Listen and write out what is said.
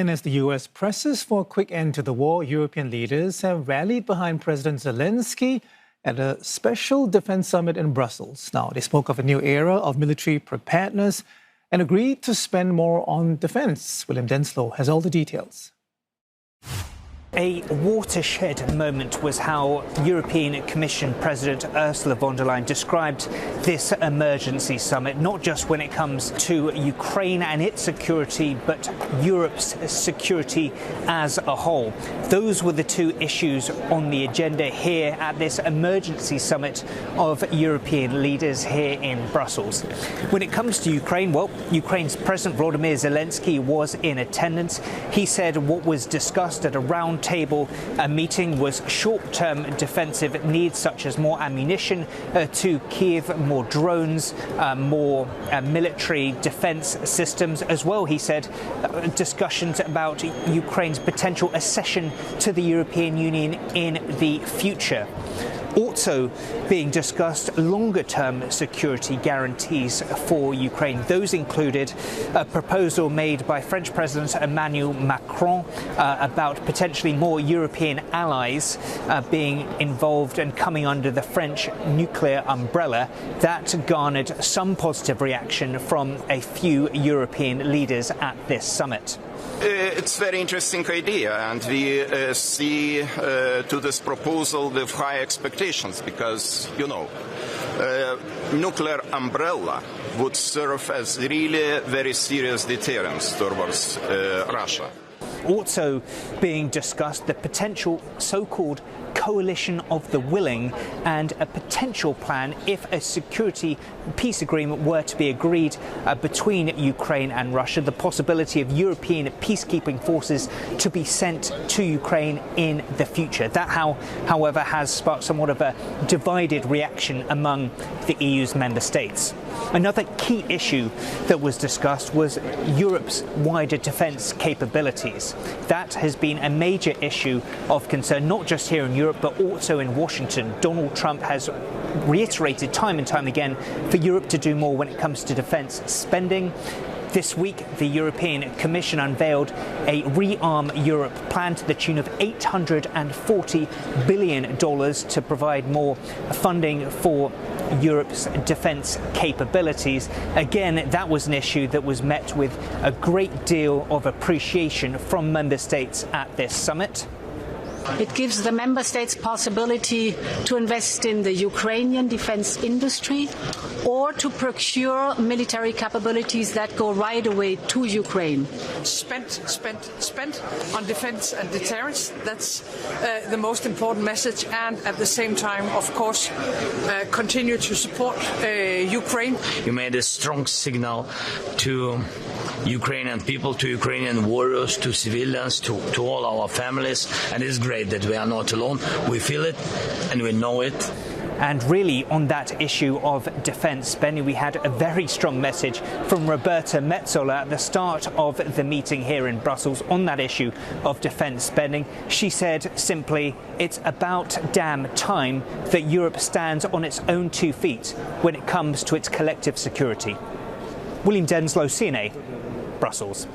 And as the US presses for a quick end to the war, European leaders have rallied behind President Zelenskyy at a special defense summit in Brussels. Now, they spoke of a new era of military preparedness and agreed to spend more on defense. William Denselow has all the details. A watershed moment was how European Commission President Ursula von der Leyen described this emergency summit, not just when it comes to Ukraine and its security, but Europe's security as a whole. Those were the two issues on the agenda here at this emergency summit of European leaders here in Brussels. When it comes to Ukraine, well, Ukraine's President Volodymyr Zelenskyy was in attendance. He said what was discussed at a round table meeting was short-term defensive needs such as more ammunition to Kiev, more drones, more military defense systems as well. He said discussions about Ukraine's potential accession to the European Union in the future. Also being discussed longer-term security guarantees for Ukraine. Those included a proposal made by French President Emmanuel Macron about potentially more European allies being involved and coming under the French nuclear umbrella. That garnered some positive reaction from a few European leaders at this summit. It's a very interesting idea, and we see to this proposal with high expectations because, nuclear umbrella would serve as really very serious deterrence towards Russia. Also being discussed the potential so-called coalition of the willing and a potential plan if a security peace agreement were to be agreed between Ukraine and Russia, the possibility of European peacekeeping forces to be sent to Ukraine in the future. That, however, has sparked somewhat of a divided reaction among the EU's member states. Another key issue that was discussed was Europe's wider defence capabilities. That has been a major issue of concern, not just here in Europe, but also in Washington. Donald Trump has reiterated time and time again for Europe to do more when it comes to defence spending. This week, the European Commission unveiled a Rearm Europe plan to the tune of $840 billion to provide more funding for Europe's defence capabilities. Again, that was an issue that was met with a great deal of appreciation from member states at this summit. It gives the member states possibility to invest in the Ukrainian defense industry or to procure military capabilities that go right away to Ukraine. Spend on defense and deterrence. That's the most important message. And at the same time, of course, continue to support Ukraine. You made a strong signal to Ukrainian people, to Ukrainian warriors, to civilians, to all our families, and it's great that we are not alone. We feel it and we know it. And really, on that issue of defence spending, we had a very strong message from Roberta Metsola at the start of the meeting here in Brussels on that issue of defence spending. She said simply, it's about damn time that Europe stands on its own 2 feet when it comes to its collective security. William Denselow, CNA, Brussels.